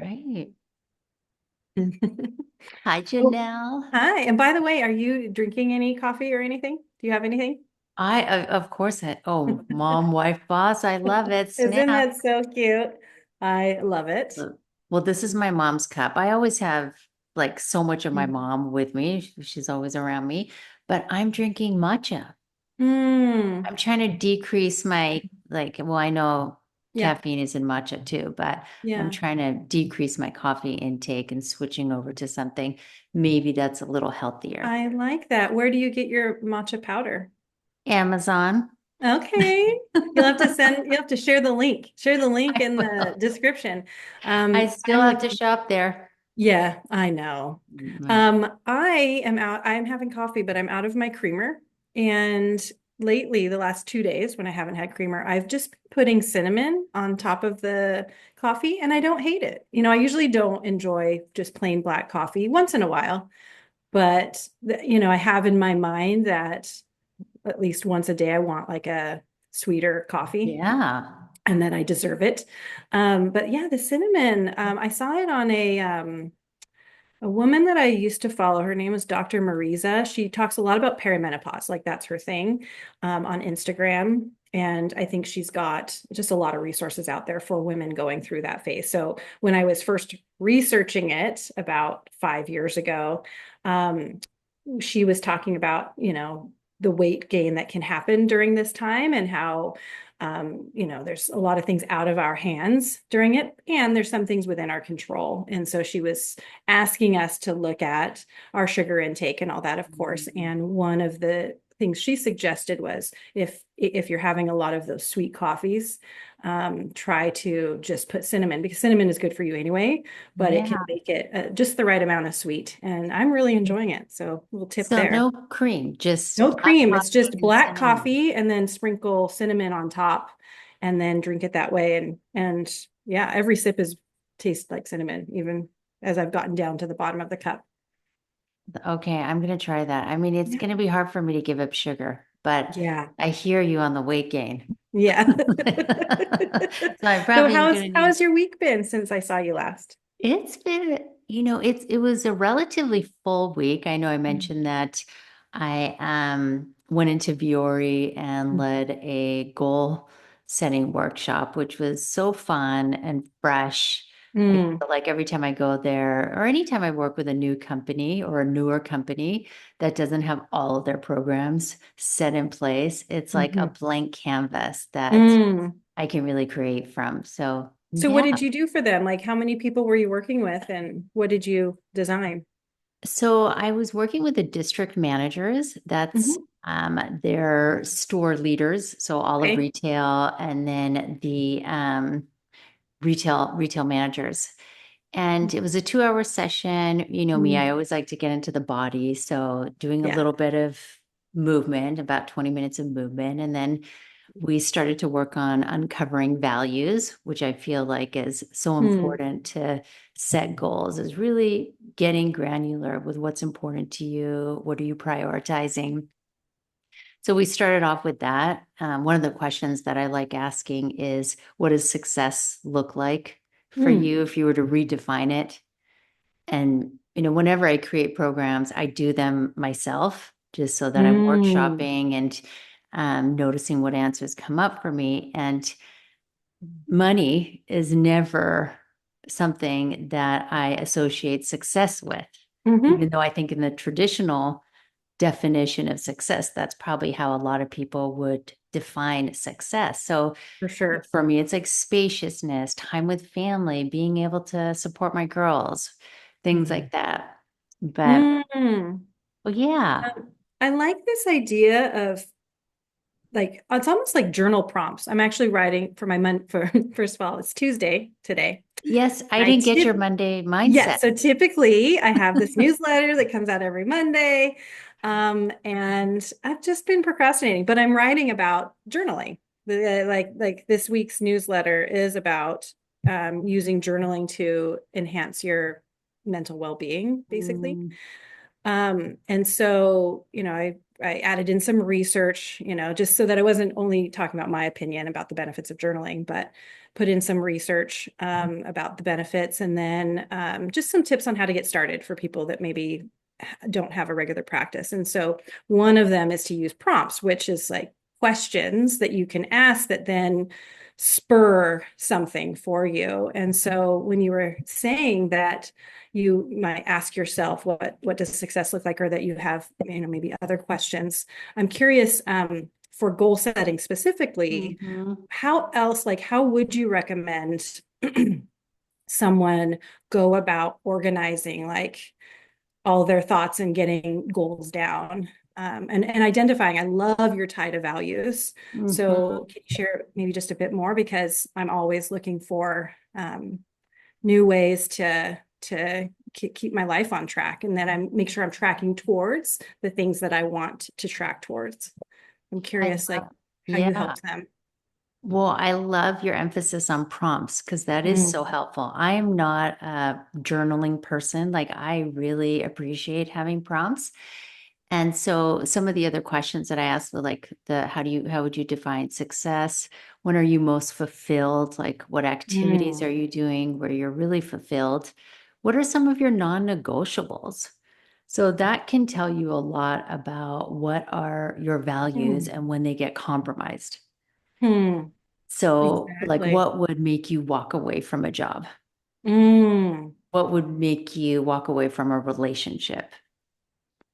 Right. Hi, Well, Janelle. hi. And by the way, are you drinking any coffee or anything? Do you have anything? Of course, oh, mom, wife, boss. I love it. Isn't Snap. that so cute? I love it. Well, this is my mom's cup. I always have like so much of my Mm. mom with me. She's always around me, but I'm drinking matcha. Mm. I'm trying to decrease well, I know Yeah. caffeine is in matcha too, but I'm Yeah. trying to decrease my coffee intake and switching over to something maybe that's a little healthier. I like that. Where do you get your matcha powder? Amazon. Okay. You'll have to share the link. Share the link I in the will. description. I still have to shop there. Yeah, I know. Mm. I'm having coffee, but I'm out of my creamer. And lately, the last 2 days when I haven't had creamer, I've just been putting cinnamon on top of the coffee and I don't hate it. I usually don't enjoy just plain black coffee once in a while, but I have in my mind that at least once a day I want like a sweeter coffee Yeah. and that I deserve it. But yeah, the cinnamon, I saw it on a woman that I used to follow. Her name is Dr. Mariza. She talks a lot about perimenopause, like that's her thing, on Instagram. And I think she's got just a lot of resources out there for women going through that phase. So when I was first researching it about 5 years ago, um, she was talking about, the weight gain that can happen during this time and how there's a lot of things out of our hands during it, and there's some things within our control. And so she was asking us to look at our sugar intake and all that, of course. Mm. And one of the things she suggested was if you're having a lot of those sweet coffees, try to just put cinnamon, because cinnamon is good for you anyway, but it can Yeah. make it just the right amount of sweet. And I'm really enjoying it. So little tip So there. no cream, just No black cream. It's coffee just and black cinnamon. coffee and then sprinkle cinnamon on top and then drink it that way. And yeah, every sip is tastes like cinnamon, even as I've gotten down to the bottom of the cup. Okay, I'm gonna try that. I mean, it's Yeah. gonna be hard for me to give up sugar, but Yeah. I hear you on the weight gain. Yeah. So I So probably am gonna need how's your week been since I saw you last? it's been, it was a relatively full week. I know I mentioned that I went into Viore and led a goal setting workshop, which was so fun and fresh. I Mm. feel like every time I go there, or anytime I work with a new company or a newer company that doesn't have all of their programs set in place, it's like a Hmm. blank canvas that Mm. I can really create from. So, So what yeah. did you do for them? Like how many people were you working with and what did you design? So I was working with the district managers. That's Hmm. their store leaders. So all of Okay. retail and then the retail managers. And it was a 2 hour session. You know me, I Mm. always like to get into the body. So doing a Yeah. little bit of movement, about 20 minutes of movement. And then we started to work on uncovering values, which I feel like is so Mm. important to set goals, is really getting granular with what's important to you. What are you prioritizing? So we started off with that. One of the questions that I like asking is, what does success look like for Mm. you if you were to redefine it? And, whenever I create programs, I do them myself just so that I'm Mm. workshopping and noticing what answers come up for me. And money is never something that I associate success with, Hmm. even though I think in the traditional definition of success, that's probably how a lot of people would define success. So For sure. for me, it's like spaciousness, time with family, being able to support my girls, things Mm. like that. But Mm. well, yeah. I like this idea of like it's almost like journal prompts. I'm actually writing for my month for first of all, it's Tuesday today. Yes, I I didn't get your tip Monday Yeah, mindset. so typically I have this newsletter that comes out every Monday. And I've just been procrastinating, but I'm writing about journaling. Like this week's newsletter is about using journaling to enhance your mental well-being, basically. Mm, And so, I added in some research, just so that I wasn't only talking about my opinion about the benefits of journaling, but put in some research about the benefits, and then just some tips on how to get started for people that maybe don't have a regular practice. And so one of them is to use prompts, which is like questions that you can ask that then spur something for you. And so when you were saying that you might ask yourself what does success look like, or that you have, maybe other questions, I'm curious, for goal setting specifically, Mhm. how else, like how would you recommend someone go about organizing like all their thoughts and getting goals down, and identifying? I love your tie to values. Mhm. So can you share maybe just a bit more? Because I'm always looking for new ways to keep my life on track, and that I make sure I'm tracking towards the things that I want to track towards. I'm I curious, like love, how you yeah. help them. Well, I love your emphasis on prompts because that is so Mm, helpful. I am not a journaling person. Like, I really appreciate having prompts. And so some of the other questions that I asked were like how would you define success? When are you most fulfilled? Like, what activities mm, are you doing where you're really fulfilled? What are some of your non-negotiables? So that can tell you a lot about what are your values mm, and when they get compromised. mm, So, like, exactly. what would make you walk away from a job? Mm, What would make you walk away from a relationship?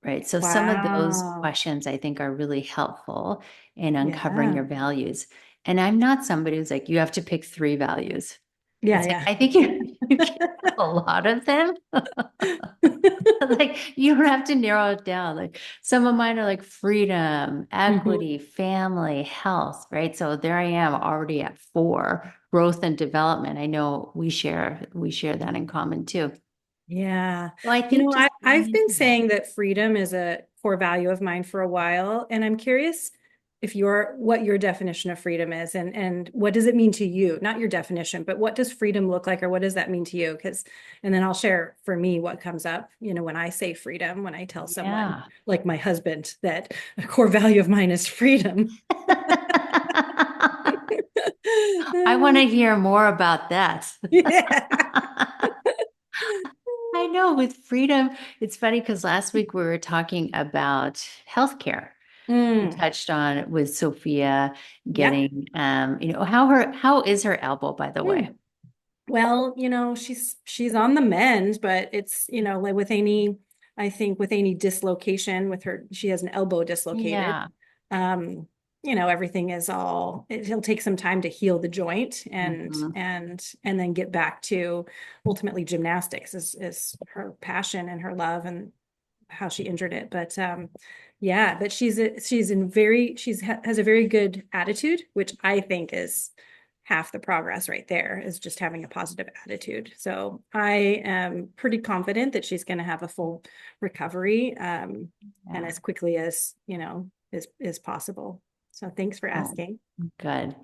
Right. So, some of those wow. questions I think are really helpful in uncovering Yeah. your values. And I'm not somebody who's like, you have to pick three values. Yeah, It's like, yeah. I think you can have a lot of them. Like, you don't have to narrow it down. Like, some of mine are like freedom, Mhm. equity, family, health, right? So there I am already at four, growth and development. I know we share that in common too. Yeah. So I think just getting I've been into that. saying that freedom is a core value of mine for a while, and I'm curious if what your definition of freedom is, and what does it mean to you? Not your definition, but what does freedom look like, or what does that mean to you? Because, and then I'll share for me what comes up, when I say freedom, when I tell someone Yeah. like my husband that a core value of mine is freedom. I want to hear more about that. Yeah. I know with freedom, it's funny because last week we were talking about healthcare. We Mm, touched on it with Sophia yep. getting, how is her elbow, by the way? Mm. Well, she's on the mend, but it's, like with any, I think with any dislocation with her, she has an elbow dislocated. Yeah. Um, everything is it'll take some time to heal the joint, and Mhm. and then get back to ultimately gymnastics is her passion and her love, and how she injured it. But yeah, but has a very good attitude, which I think is half the progress right there, is just having a positive attitude. So I am pretty confident that she's going to have a full recovery, and Yeah. as quickly as, is possible. So thanks for Oh, asking. good.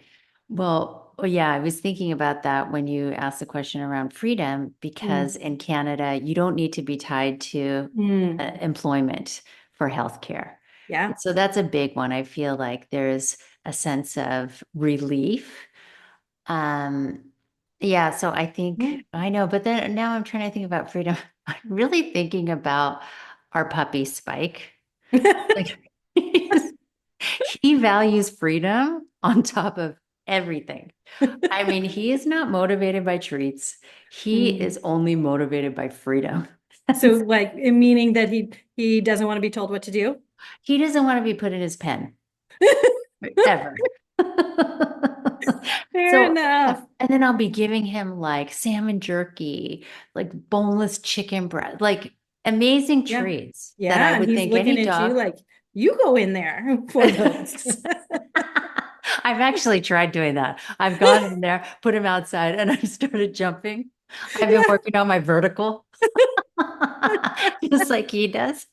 Well, yeah, I was thinking about that when you asked the question around freedom, because Mm. in Canada, you don't need to be tied to Mm. employment for healthcare. Yeah. And so that's a big one. I feel like there's a sense of relief. Um, yeah, so I think Mm. I know, but then now I'm trying to think about freedom. I'm really thinking about our puppy Spike. Like, he values freedom on top of everything. I mean, he is not motivated by treats. He Mm. is only motivated by freedom. So like, meaning that he doesn't want to be told what to do. He doesn't want to be put in his pen ever. Fair So, yeah. enough. And then I'll be giving him like salmon jerky, like boneless chicken breast, like amazing Yeah. treats that I Yeah. And would he's think looking any at you dog. like, you go in there for those. I've actually tried doing that. I've gone in there, put him outside, and I started jumping. I've been Yeah. working on my vertical, just like he does.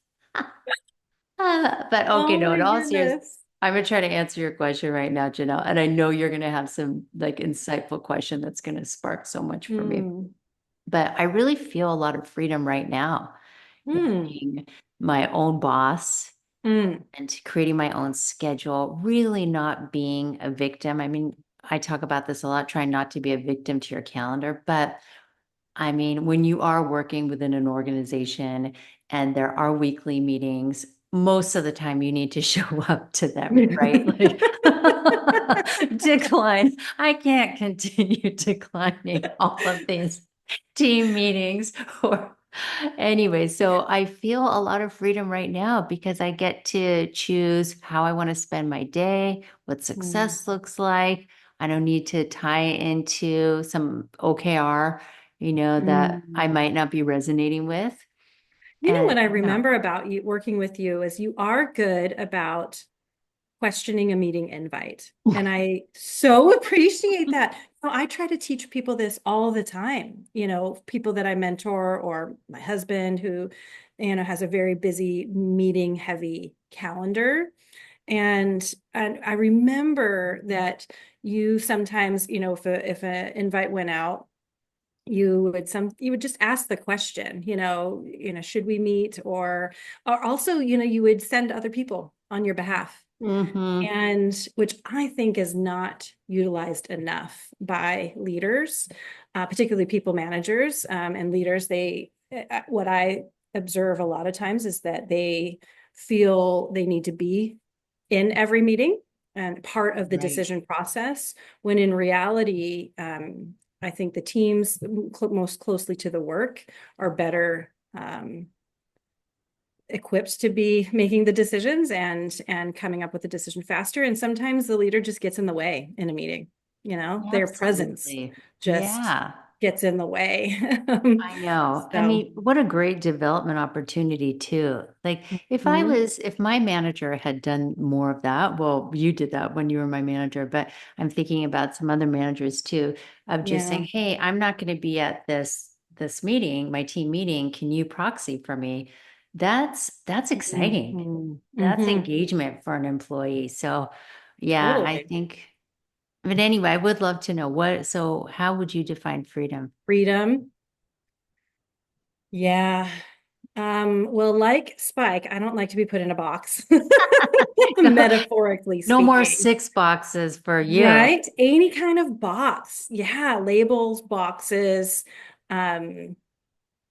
But okay, Oh no, in my all seriousness, goodness. I'm gonna try to answer your question right now, Janelle. And I know you're gonna have some like insightful question that's gonna spark so much for me. Hmm. But I really feel a lot of freedom right now in Hmm. being my own boss Hmm. and creating my own schedule, really not being a victim. I mean, I talk about this a lot, trying not to be a victim to your calendar. But I mean, when you are working within an organization and there are weekly meetings, most of the time you need to show up to them, right? Like decline. I can't continue declining all of these team meetings or anyway. So I feel a lot of freedom right now because I get to choose how I want to spend my day, what Mm. success looks like. I don't need to tie into some OKR, that I Mm. might not be resonating with. You know And what I yeah. remember about you working with you is you are good about questioning a meeting invite. And I so appreciate that. I try to teach people this all the time, people that I mentor or my husband who, has a very busy meeting heavy calendar. And I remember that you sometimes, if an invite went out, you would just ask the question, should we meet, or also, you would send other people on your behalf, Hmm. and which I think is not utilized enough by leaders, particularly people managers, and leaders. What I observe a lot of times is that they feel they need to be in every meeting and part of the Right. decision process, when in reality, I think the teams most closely to the work are better equipped to be making the decisions and coming up with the decision faster. And sometimes the leader just gets in the way in a meeting. Their presence Absolutely. just Yeah. gets in the way. I know. I So, mean, what a great development opportunity too. Like mhm. if my manager had done more of that, well, you did that when you were my manager, but I'm thinking about some other managers too, of just Yeah. saying, "Hey, I'm not going to be at this meeting, my team meeting. Can you proxy for me?" That's exciting. Mhm. That's Mhm. engagement for an employee. So, yeah, I Totally. think, but anyway, I would love to know so how would you define freedom? Freedom. Yeah. Well, like Spike, I don't like to be put in a box, metaphorically No more speaking. 6 boxes for you. Right? Any kind of box. Yeah, labels, boxes. Um,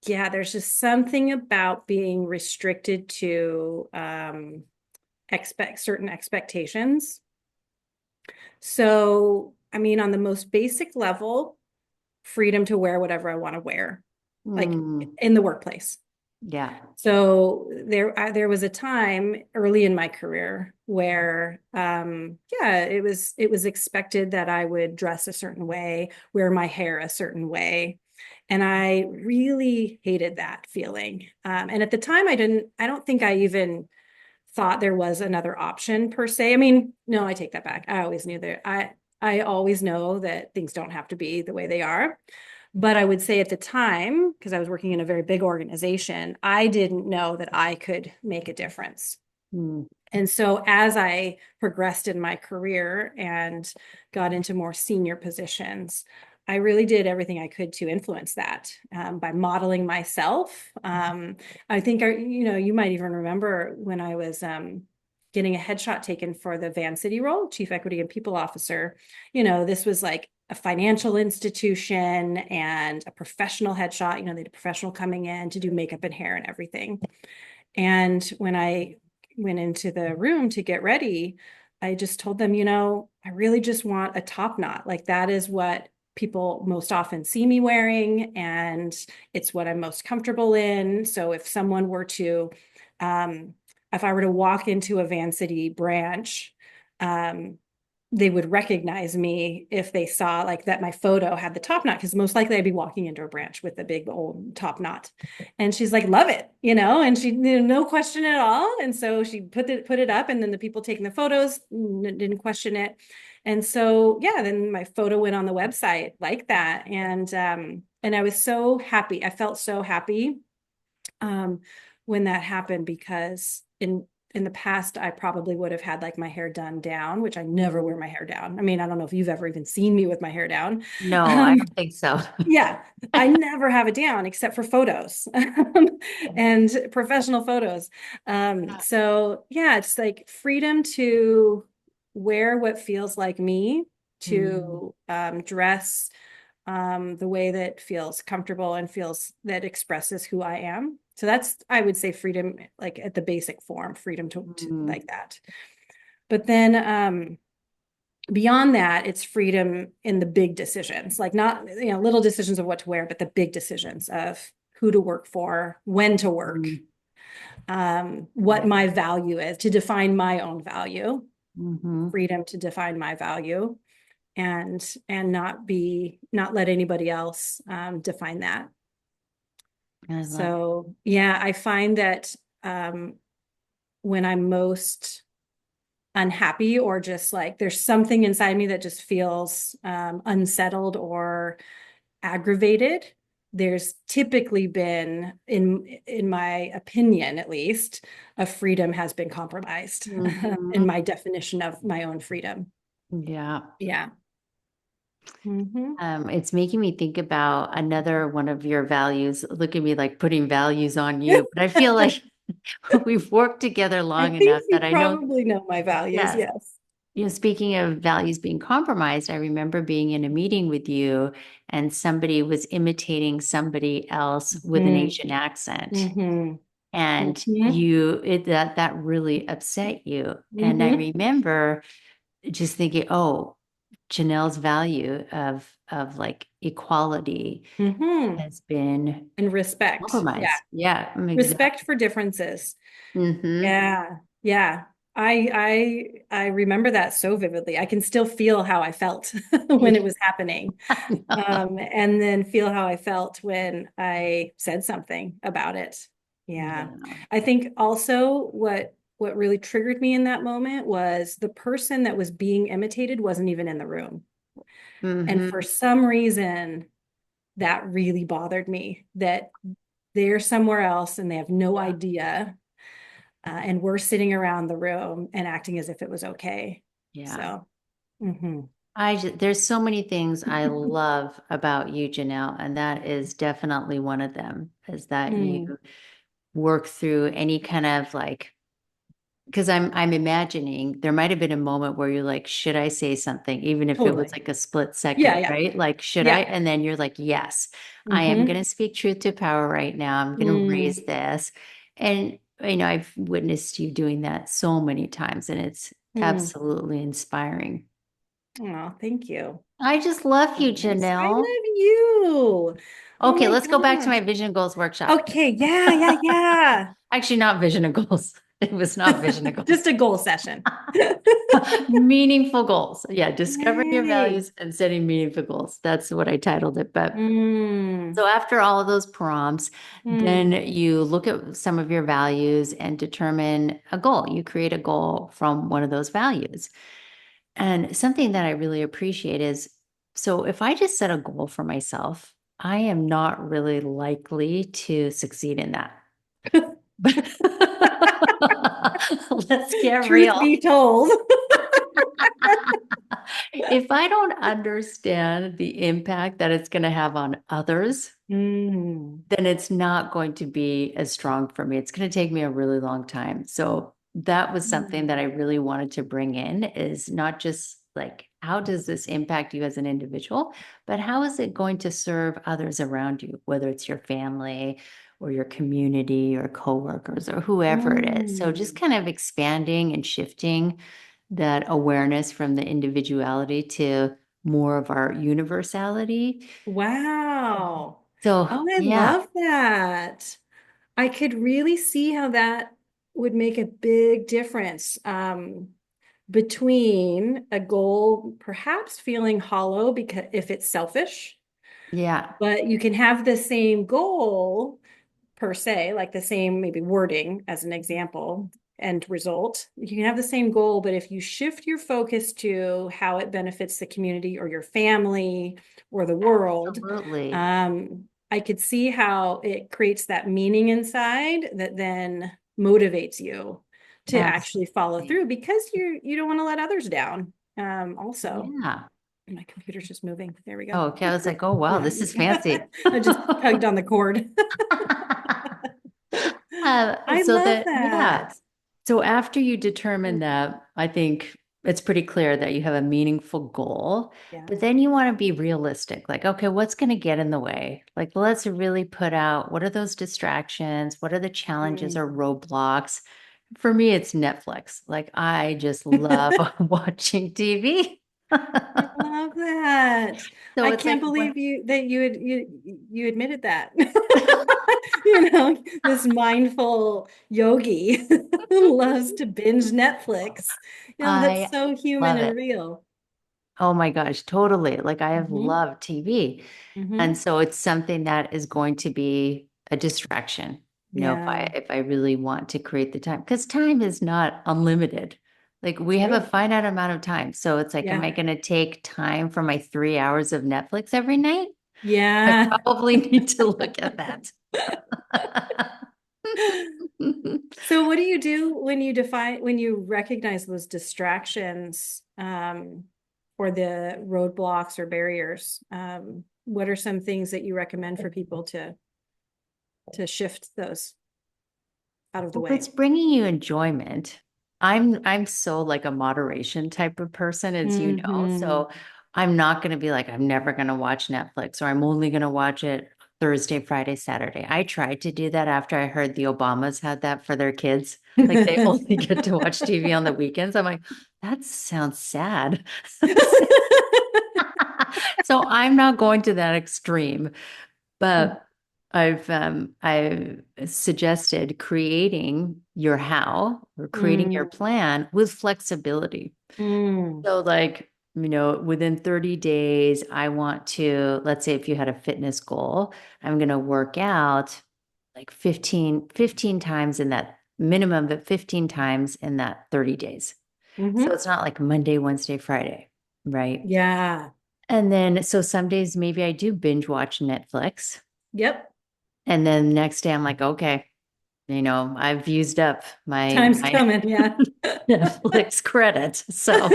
yeah, there's just something about being restricted to expect certain expectations. So, I mean, on the most basic level, freedom to wear whatever I want to wear, like Mm, in the workplace. yeah. So there was a time early in my career where, yeah, it was expected that I would dress a certain way, wear my hair a certain way, and I really hated that feeling. And at the time, I don't think I even thought there was another option per se. I mean, no, I take that back. I always knew that I always know that things don't have to be the way they are. But I would say at the time, because I was working in a very big organization, I didn't know that I could make a difference. Mm, And so as I progressed in my career and got into more senior positions, I really did everything I could to influence that, by modeling myself. I think, you might even remember when I was getting a headshot taken for the Van City role, Chief Equity and People Officer. This was like a financial institution and a professional headshot. They had a professional coming in to do makeup and hair and everything. And when I went into the room to get ready, I just told them, I really just want a top knot. Like that is what people most often see me wearing, and it's what I'm most comfortable in. So um, if I were to walk into a Van City branch, um, they would recognize me if they saw like that my photo had the top knot, because most likely I'd be walking into a branch with a big old top knot. And she's like, love it, and she, no question at all. And so she put it up, and then the people taking the photos didn't question it. And so, yeah, then my photo went on the website like that. And I was so happy. I felt so happy um, when that happened, because in the past, I probably would have had like my hair done down, which I never wear my hair down. I mean, I don't know if you've ever even seen me with my hair down. no, I Um, don't think so. yeah, I never have it down except for photos and professional photos. So yeah, it's like freedom to wear what feels like me, Mm, to dress the way that feels comfortable and feels that expresses who I am. So that's, I would say, freedom, like at the basic form, freedom to mm, like that. But then beyond that, it's freedom in the big decisions, like not, little decisions of what to wear, but the big decisions of who to work for, when to work, mm. what my value is, to define my own value, Mhm. freedom to define my value, and not let anybody else define that. I love. So yeah, I find that um, when I'm most unhappy or just like there's something inside me that just feels unsettled or aggravated, there's typically been, in my opinion at least, a freedom has been compromised in Mhm. my definition of my own freedom. Yeah. Yeah. Hmm. It's making me think about another one of your values. Look at me like putting values on you, but I feel like we've worked together I long think enough you that I know, probably know my values. yes. Yes. Speaking of values being compromised, I remember being in a meeting with you and somebody was imitating somebody else with an Mm-hmm. Asian accent. Mm-hmm. And Mm-hmm. that really upset you. And I Mm-hmm. remember just thinking, oh, Janelle's value of like equality Mm-hmm. has been And respect. Yeah. compromised. Yeah, Respect exactly. for differences. Mm-hmm. Yeah. Yeah. I remember that so vividly. I can still feel how I felt when it was happening. And then feel how I felt when I said something about it. Yeah. Yeah. I think also what really triggered me in that moment was the person that was being imitated wasn't even in the room. And for Mm-hmm. some reason, that really bothered me that they're somewhere else and they have no Yeah. idea. And we're sitting around the room and acting as if it was okay. Yeah. So, mhm. There's so many things I love about you, Janelle, and that is definitely one of them, is that you Mm, work through any kind of like, because I'm imagining there might have been a moment where you're like, should I say something, even if it was totally. like a split Yeah, second, yeah, right? Like, should I? yeah. And then you're like, yes, I am going Hmm. to speak truth to power right now. I'm going to Mm. raise this. And, I've witnessed you doing that so many times, and it's Mm. absolutely inspiring. Oh, thank you. I just love you, Nice. I Janelle. love you. Oh Okay, my let's go back to gosh. my vision goals workshop. Okay, yeah, yeah, yeah. Actually, not vision and goals. It was not vision and goals. Just a goal session. Meaningful goals. Yeah, discovering your Yay. values and setting meaningful goals. That's what I titled it. But Mm. so after all of those prompts, then Mm. you look at some of your values and determine a goal. You create a goal from one of those values. And something that I really appreciate is, so if I just set a goal for myself, I am not really likely to succeed in that. Let's get Truth real. be told. If I don't understand the impact that it's going to have on others, Mm. then it's not going to be as strong for me. It's going to take me a really long time. So that was something that I Mm. really wanted to bring in, is not just like, how does this impact you as an individual, but how is it going to serve others around you, whether it's your family or your community or coworkers or whoever it is. So just Mm. kind of expanding and shifting that awareness from the individuality to more of our universality. Wow. So, Oh, I yeah. love that. I could really see how that would make a big difference between a goal perhaps feeling hollow because if it's selfish, Yeah. but you can have the same goal per se, like the same maybe wording as an example and result. You can have the same goal, but if you shift your focus to how it benefits the community or your family or the world, Absolutely. I could see how it creates that meaning inside that then motivates you to actually follow Absolutely. through because you don't want to let others down. Also, Yeah. my computer's just moving. There we go. Oh, okay. I was like, oh, wow, this is fancy. I just tugged on the cord. I So love that, yeah. that. So after you determine that, I think it's pretty clear that you have a meaningful goal, Yeah. but then you want to be realistic. Like, okay, what's going to get in the way? Like, let's really put out what are those distractions? What are the challenges or Mm. roadblocks? For me, it's Netflix. Like, I just love watching TV. I love that. So I it's can't like, what? believe you admitted that. You know, this mindful yogi who loves to binge Netflix. You know, that's I so human love and it. real. Oh my gosh, totally. Like I have Hmm. loved TV. And Hmm. so it's something that is going to be a distraction, Yeah, if I really want to create the time, because time is not unlimited. Like we have a true. finite amount of time. So it's like, am Yeah. I going to take time for my 3 hours of Netflix every night? I Yeah. probably need to look at that. So what do you do when you when you recognize those distractions, or the roadblocks or barriers? What are some things that you recommend for people to shift those out of the Well, if way? it's bringing you enjoyment, I'm so like a moderation type of person, as you know. Hmm. So I'm not going to be like, I'm never going to watch Netflix or I'm only going to watch it Thursday, Friday, Saturday. I tried to do that after I heard the Obamas had that for their kids. Like they only get to watch TV on the weekends. I'm like, that sounds sad. So I'm not going to that extreme. But I've suggested creating your how or creating your Mm, plan with flexibility. mm, So like, within 30 days, I want to, let's say if you had a fitness goal, I'm going to work out like 15 times in that minimum, but 15 times in that 30 days. So hmm. it's not like Monday, Wednesday, Friday, right? Yeah. And then, so some days maybe I do binge watch Netflix. Yep. And then next day I'm like, okay, I've used up Time's my coming. Yeah. Netflix credits. So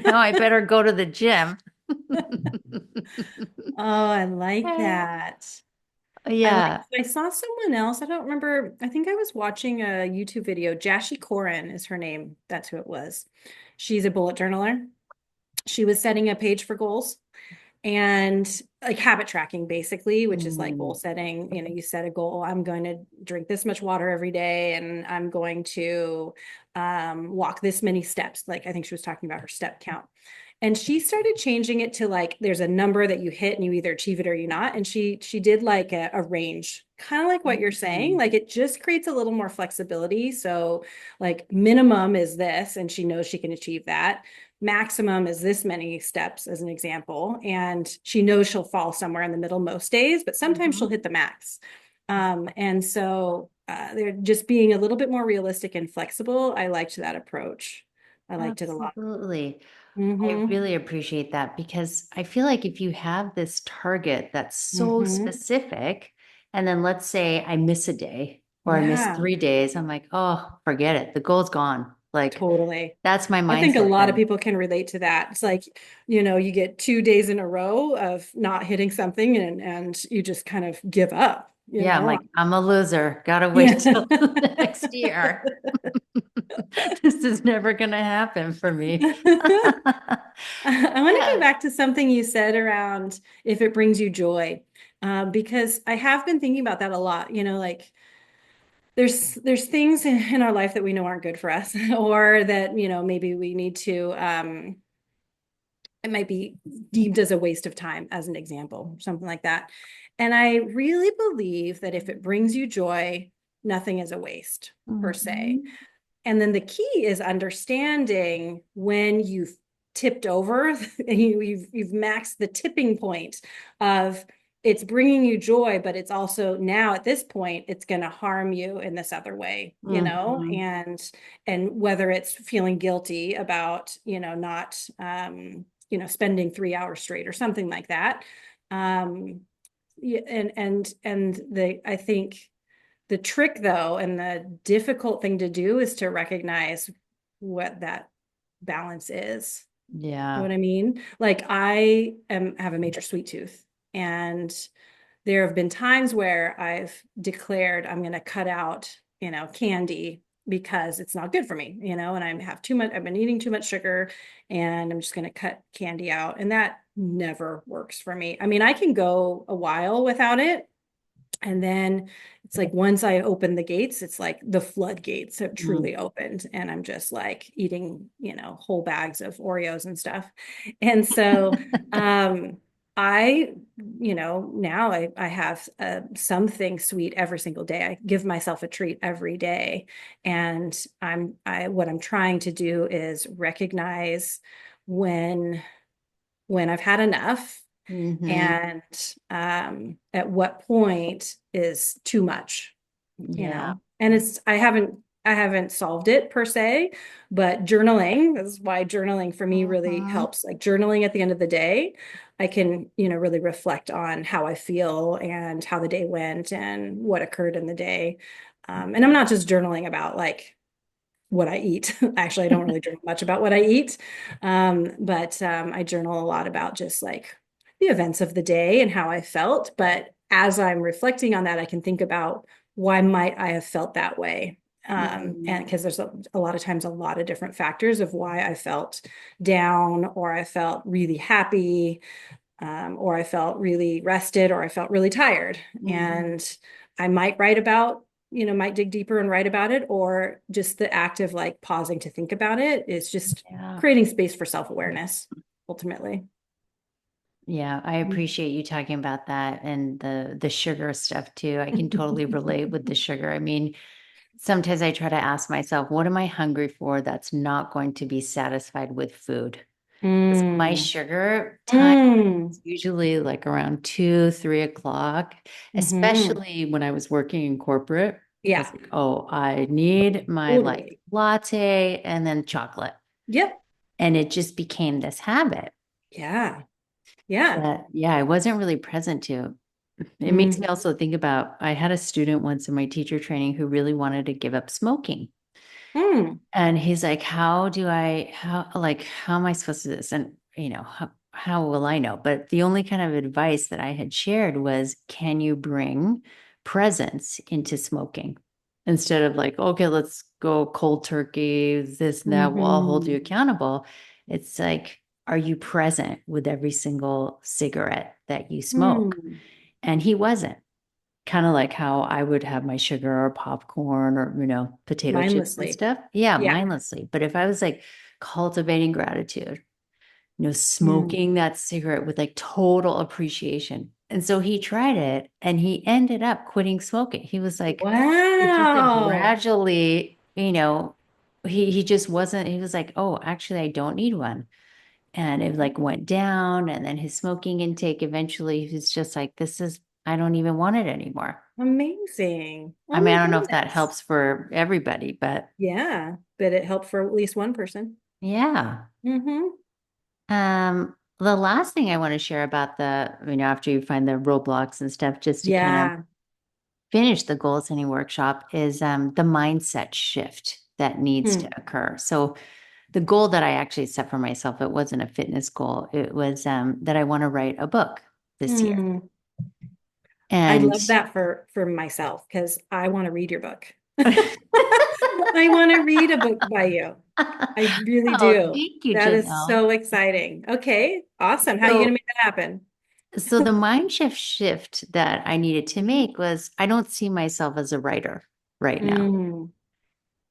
now I better go to the gym. Oh, I like that. I like, Yeah. I saw someone else. I don't remember. I think I was watching a YouTube video. Jashi Corin is her name. That's who it was. She's a bullet journaler. She was setting a page for goals and like habit tracking, basically, which is like goal Mm, setting. You know, you set a goal. I'm going to drink this much water every day, and I'm going to walk this many steps. Like I think she was talking about her step count. And she started changing it to like there's a number that you hit and you either achieve it or you not. And she did like a range, kind of like what you're saying. mm, Like it just creates a little more flexibility. So like minimum is this, and she knows she can achieve that. Maximum is this many steps, as an example. And she knows she'll fall somewhere in the middle most days, but sometimes she'll mhm. hit the max. And so they're just being a little bit more realistic and flexible. I liked that approach. I liked it a lot. Absolutely. I Mm-hmm. really appreciate that because I feel like if you have this target that's so Mm-hmm. specific, and then let's say I miss a day or I miss Yeah, 3 days, I'm like, oh, forget it. The goal's gone. Like totally. that's my I think a mindset lot of then. people can relate to that. It's like, you know, you get 2 days in a row of not hitting something and you just kind of give up, you Yeah, I'm know? like, I'm a loser. Gotta wait Yeah. till next year. This is never gonna happen for me. I want to go Yeah. back to something you said around if it brings you joy, because I have been thinking about that a lot. You know, like there's things in our life that we know aren't good for us, or that maybe we need to. It might be deemed as a waste of time, as an example, something like that. And I really believe that if it brings you joy, nothing is a waste per se. Mhm. And then the key is understanding when you've tipped over and you've maxed the tipping point of it's bringing you joy, but it's also now at this point it's going to harm you in this other way, Mhm. and whether it's feeling guilty about not spending 3 hours straight or something like that. Yeah, and the I think the trick, though, and the difficult thing to do is to recognize what that balance is. You know Yeah. what I mean? Like have a major sweet tooth, and there have been times where I've declared I'm going to cut out, candy because it's not good for me, and I have too much, I've been eating too much sugar and I'm just going to cut candy out. And that never works for me. I mean, I can go a while without it. And then it's like once I open the gates, it's like the floodgates have Mm. truly opened. And I'm just like eating, whole bags of Oreos and stuff. And so I, now I have something sweet every single day. I give myself a treat every day. And what I'm trying to do is recognize when I've had enough Mhm. and at what point is too much, Yeah. and I haven't solved it per se, but journaling, this is why journaling for me really Mhm. helps. Like journaling at the end of the day, I can, really reflect on how I feel and how the day went and what occurred in the day. And I'm not just journaling about like what I eat. Actually, I don't really journal much about what I eat. But I journal a lot about just like the events of the day and how I felt. But as I'm reflecting on that, I can think about why might I have felt that way? And Mhm. because there's a lot of times a lot of different factors of why I felt down or I felt really happy, or I felt really rested or I felt really tired. Mhm. And I might write about, might dig deeper and write about it, or just the act of like pausing to think about it is just Yeah. creating space for self-awareness ultimately. Yeah, I appreciate you talking about that and the sugar stuff too. I can totally relate with the sugar. I mean, sometimes I try to ask myself, what am I hungry for that's not going to be satisfied with food? 'Cause my Mm. sugar time Mm. is usually like around 2, 3 o'clock, Hmm. especially when I was working in corporate. I Yeah, was like, oh, I need my like totally. latte and then chocolate. Yep. And it just became this habit Yeah. Yeah. that, yeah, I wasn't really present to. It makes me Hmm. also think about I had a student once in my teacher training who really wanted to give up smoking. Mm. And he's like, how am I supposed to do this? And, how will I know? But the only kind of advice that I had shared was, can you bring presence into smoking? Instead of like, okay, let's go cold turkey, this and that, well, I'll hold you Hmm. accountable. It's like, are you present with every single cigarette that you smoke? Mm. And he wasn't. Kind of like how I would have my sugar or popcorn or, potato chips and Mindlessly. stuff. Yeah, Yeah. mindlessly. But if I was like cultivating gratitude, Mm. smoking that cigarette with like total appreciation. And so he tried it and he ended up quitting smoking. He was like, it's just like Wow. gradually, he just wasn't, he was like, oh, actually, I don't need one. And it like went down. And then his smoking intake eventually, he was just like, I don't even want it anymore. Amazing. I Oh mean, my I don't know if that goodness. helps for everybody, but Yeah, but it helped for at least one person. yeah. Mm-hmm. The last thing I want to share about after you find the roadblocks and stuff, just to kind of Yeah. finish the goal setting workshop is the mindset shift that needs to Hmm. occur. So the goal that I actually set for myself, it wasn't a fitness goal. It was that I want to write a book this year. Hmm. I And love that for myself because I want to read your book. I want to read a book by you. I really oh, do. thank you, That is Janelle. so exciting. Okay, awesome. How are you going to So make that happen? So the mind shift that I needed to make was I don't see myself as a writer right now. Mm.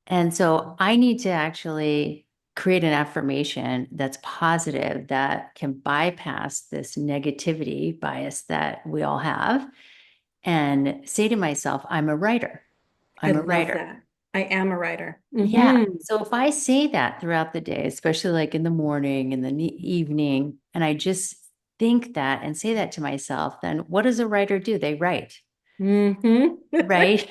And so I need to actually create an affirmation that's positive that can bypass this negativity bias that we all have and say to myself, I'm a writer. I I'm a love writer. that. I am a writer. Yeah. Hmm. So if I say that throughout the day, especially like in the morning and the evening, and I just think that and say that to myself, then what does a writer do? They write, Hmm. right?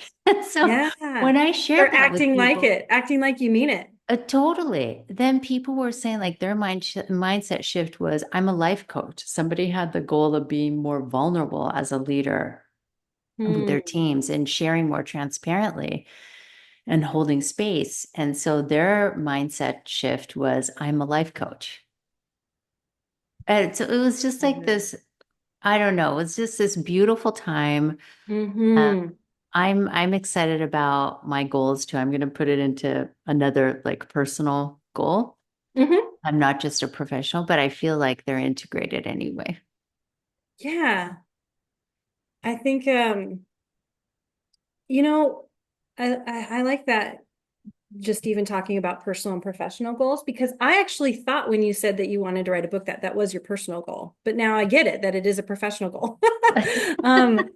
So Yeah. when I shared Start that with acting like people, it, acting like you mean it. totally, then people were saying like their mindset shift was, I'm a life coach. Somebody had the goal of being more vulnerable as a leader with Hmm. their teams and sharing more transparently and holding space. And so their mindset shift was, I'm a life coach. And so it was just like this, I don't know, it was just this beautiful time. Uh, Hmm. I'm excited about my goals too. I'm going to put it into another like personal goal. Hmm. I'm not just a professional, but I feel like they're integrated anyway. Yeah. I think you know, I like that, just even talking about personal and professional goals, because I actually thought when you said that you wanted to write a book that that was your personal goal, but now I get it that it is a professional goal. um,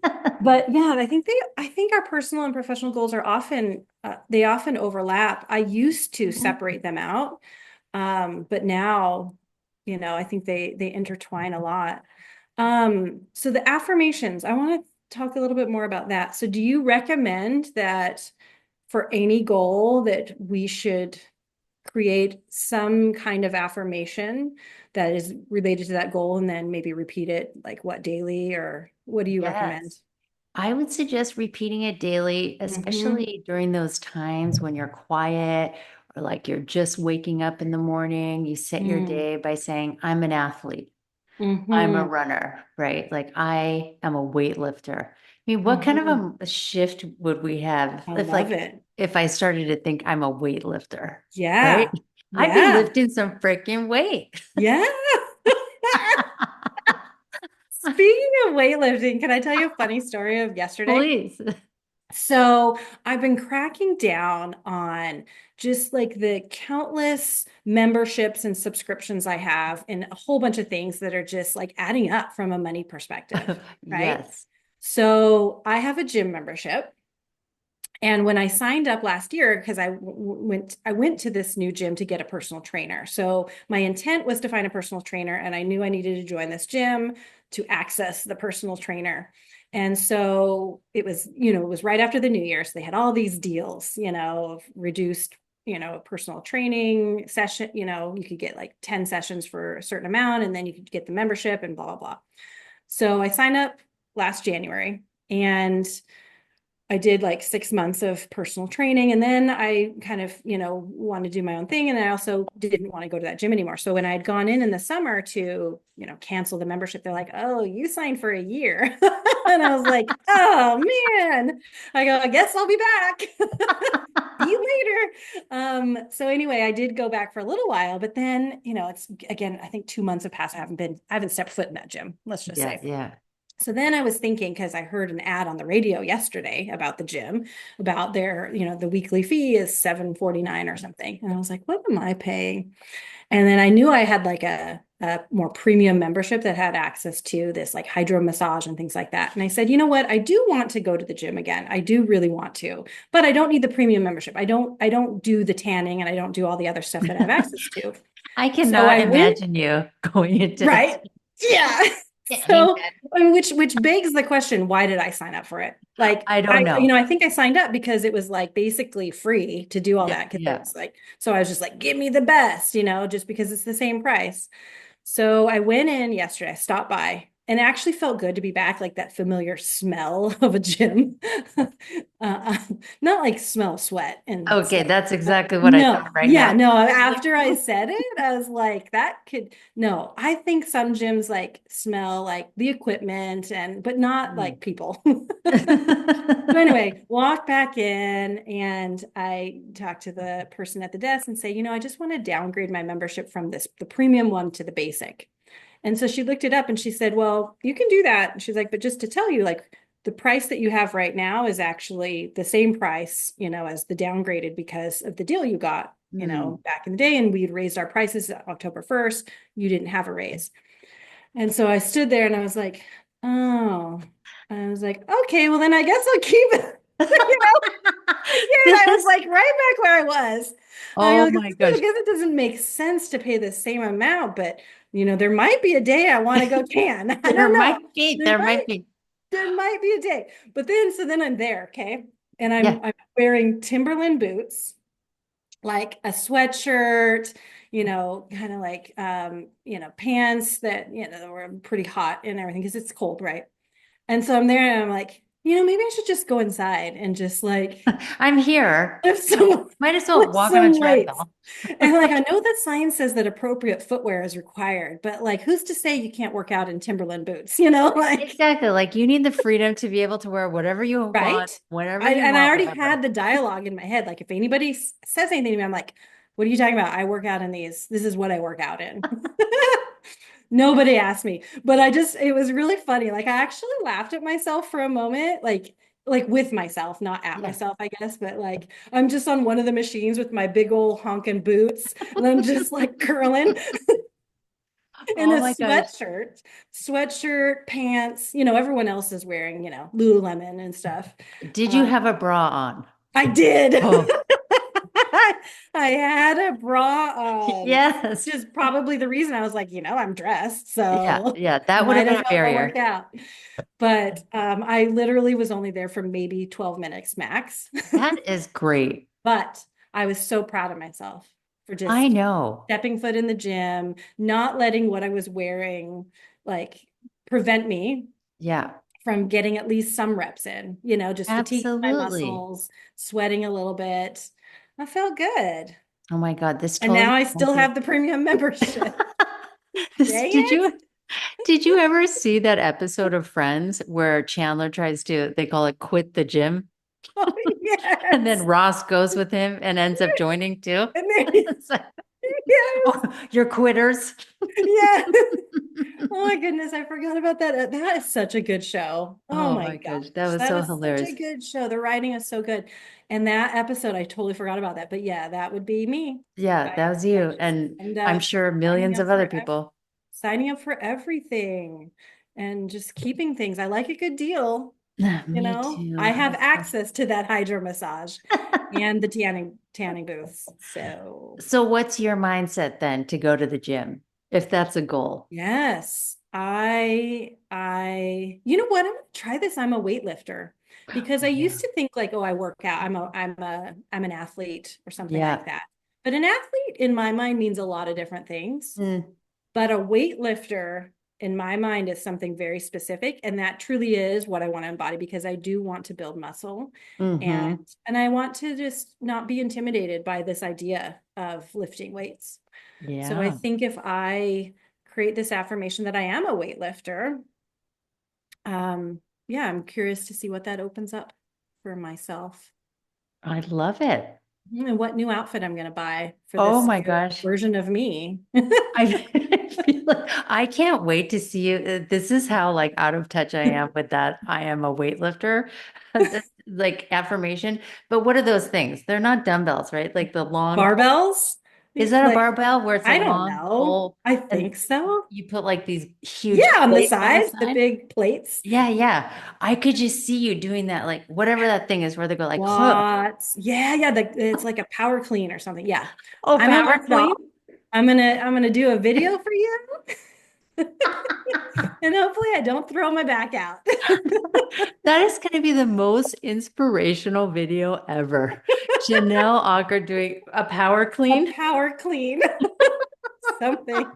but yeah, I think our personal and professional goals are often they often overlap. I used to Mhm. separate them out, but now, I think they intertwine a lot. So the affirmations, I want to talk a little bit more about that. So do you recommend that for any goal that we should create some kind of affirmation that is related to that goal and then maybe repeat it like what daily, or what do you recommend? Yes. I would suggest repeating it daily, Mm-hmm. especially during those times when you're quiet or like you're just waking up in the morning. You set your day by saying, I'm an athlete, I'm a Mm-hmm. runner, right? Like I am a weightlifter. I mean, what kind of Mm-hmm. a shift would we have I if love like it. if I started to think I'm a weightlifter, right? Yeah. I'd be Yeah. lifting some freaking weight. Yeah. Speaking of weightlifting, can I tell you a funny story of yesterday? Please. So I've been cracking down on just like the countless memberships and subscriptions I have, and a whole bunch of things that are just like adding up from a money perspective, right? Yes. So I have a gym membership. And when I signed up last year, because I went to this new gym to get a personal trainer. So my intent was to find a personal trainer, and I knew I needed to join this gym to access the personal trainer. And so it was right after the New Year. So they had all these deals, of reduced, personal training session. You could get like 10 sessions for a certain amount, and then you could get the membership and blah, blah, blah. So I signed up last January, and I did like 6 months of personal training, and then I kind of, wanted to do my own thing. And I also didn't want to go to that gym anymore. So when I had gone in the summer to, cancel the membership, they're like, oh, you signed for a year. And I was like, oh man. I go, I guess I'll be back. See you later. So anyway, I did go back for a little while, but then, it's again, I think 2 months have passed. I haven't stepped foot in that gym, let's just Yeah, say. yeah. So then I was thinking, because I heard an ad on the radio yesterday about the gym, about their, the weekly fee is 7.49 or something. And I was like, what am I paying? And then I knew I had like a more premium membership that had access to this like hydro massage and things like that. And I said, you know what? I do want to go to the gym again. I do really want to, but I don't need the premium membership. I don't do the tanning, and I don't do all the other stuff that I have access to. I So cannot I went, imagine you going into a right. Yeah. tanning So, bed. I mean, which begs the question, why did I sign up for it? Like, I don't know. I think I signed up because it was like basically free to do all Yeah, that. Because yeah. it's like, so I was just like, give me the best, just because it's the same price. So I went in yesterday, I stopped by, and it actually felt good to be back, like that familiar smell of a gym. uh, Not like smell of sweat and Okay, stuff. that's exactly what I No, thought right yeah, now. no. I was like, After I said it, I was like, that could, no, I think some gyms like smell like the equipment, but not "Hmm." like people. So anyway, walk back in, and I talked to the person at the desk and say, I just want to downgrade my membership from the premium one to the basic. And so she looked it up and she said, well, you can do that. And she's like, but just to tell you, like, the price that you have right now is actually the same price, as the downgraded, because of the deal you got, Hmm. back in the day. And we'd raised our prices October 1st. You didn't have a raise. And so I stood there and I was like, oh, I was like, okay, well, then I guess I'll keep it. Again, I was This, like right back where I was. I oh mean, my I gosh. guess it doesn't make sense to pay the same amount, but there might be a day I want to go tan. I There don't know. might be, There there might might be. there might be a day. But then I'm there, okay? And Yeah. I'm wearing Timberland boots, like a sweatshirt, kind of like pants that, were pretty hot and everything because it's cold, right? And so I'm there and I'm like, maybe I should just go inside and just like I'm here. lift some Might as well lift walk on a some weights. treadmill. And like I know that science says that appropriate footwear is required, but like who's to say you can't work out in Timberland boots, like Exactly. Like you need the freedom to be able to wear whatever you want, right? whenever I you and I want, already whatever. had the dialogue in my head. Like if anybody says anything to me, I'm like, what are you talking about? I work out in these. This is what I work out in. Nobody asked me, but it was really funny. Like I actually laughed at myself for a moment, like with myself, not at Yeah. myself, I guess, but like I'm just on one of the machines with my big old honking boots and I'm just like curling in Oh a my gosh. sweatshirt, pants, everyone else is wearing, Lululemon and stuff. Did you Uh, have a bra on? I did. Oh, I had a bra on, yes. which is probably the reason I was like, I'm dressed, Yeah. so Yeah. That would have might been as a well go work barrier. out. But I literally was only there for maybe 12 minutes max. That is great. But I was so proud of myself for I just know. stepping foot in the gym, not letting what I was wearing like prevent me Yeah. from getting at least some reps in, just fatiguing my Absolutely. muscles, sweating a little bit. I felt good. Oh my God. This And totally now I reminds still me. have the premium membership. This, Dang it. did you ever see that episode of Friends where Chandler tries to, they call it quit the gym? Oh, And then yes. Ross goes with him and ends up joining too. And there, It's like, yes. oh, you're quitters. Yeah. Oh my goodness, I forgot about that. That is such a good show. Oh Oh my my gosh, that gosh, was that so was such a hilarious. good show. The writing is so good. And that episode, I totally forgot about that. But yeah, that would be me. Yeah, that was I you. just And end I'm up sure signing millions up of for other people. signing up for everything and just keeping things. I like a good deal. Me too. I have That's access to that hydro massage and the tanning booths. So so what's your mindset then to go to the gym if that's a goal? yes, you know what? I'm gonna try this. I'm a weightlifter because I used Yeah. to think like, oh, I work out. I'm an athlete or something like Yeah. that. But an athlete in my mind means a lot of different things. Mm, But a weightlifter in my mind is something very specific, and that truly is what I want to embody because I do want to build muscle and mm-hmm. and I want to just not be intimidated by this idea of lifting weights. So I Yeah. think if I create this affirmation that I am a weightlifter, yeah, I'm curious to see what that opens up for myself I love it. and what new outfit I'm going to buy for Oh this my new gosh. version of me. I feel like I can't wait to see you. This is how like out of touch I am with that. I am a weightlifter, like affirmation. But what are those things? They're not dumbbells, right? Like the long pole. Barbells? Is that a Like, barbell where it's a I don't long know. pole I and think so. you put like these huge Yeah, on the plates on the sides, the side? big plates. Yeah, yeah. I could just see you doing that, like whatever that thing is where they go like, huh. Squats. Yeah, yeah. It's like a power clean or something. Yeah. Oh, I'm gonna power work it off. clean. I'm gonna do a video for you. And hopefully I don't throw my back out. That is going to be the most inspirational video ever. Janelle Ocker doing a power A clean. power clean. Something.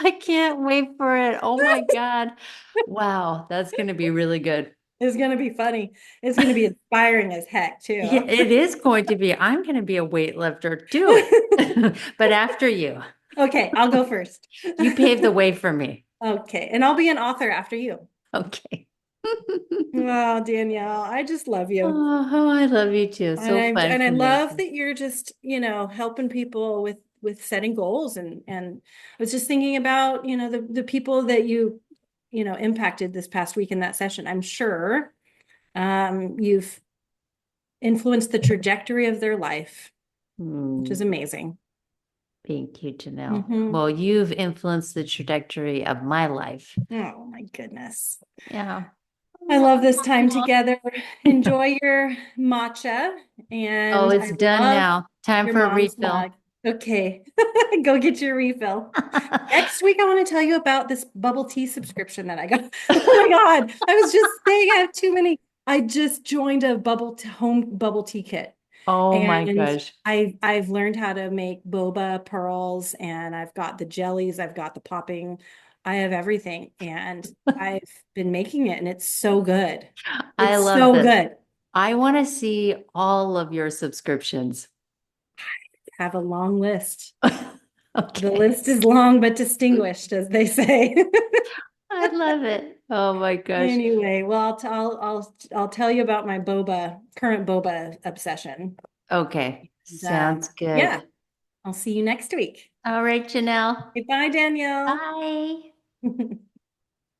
I can't wait for it. Oh my God. Wow, that's going to be really good. It's gonna be funny. It's gonna be inspiring as heck Yeah, too. it is going to be. I'm going to be a weightlifter too. But after you, Okay, I'll go first. you paved the way for me. Okay, and I'll be an author after you. Okay. Oh, Danielle, I just love you. Oh, I love you too. And So fun I love connecting. that you're just, helping people with setting goals and I was just thinking about, the people that impacted this past week in that session. I'm sure you've influenced the trajectory of their life, which is Hmm. amazing. Thank you, Janelle. Hmm. Well, you've influenced the trajectory of my life. Oh my goodness. Yeah. I love this time together. Enjoy your matcha Oh, and it's I done love now. Time your for a mom's refill. mug. Okay, go get your refill. Next week, I want to tell you about this bubble tea subscription that I got. Oh my God. I was just saying I have too many. I just joined a home bubble tea kit. Oh my And gosh. I've learned how to make boba pearls and I've got the jellies, I've got the popping. I have everything, and I've been making it, and it's so good. I It's love so this. good. I want to see all of your subscriptions. Have a long list. The Okay. list is long but distinguished, as they say. I love it. Oh my gosh. Anyway, well, I'll tell you about my current boba obsession. Okay. And, Sounds yeah, good. I'll see you next week. All right, Janelle. Okay, bye, Danielle. Bye.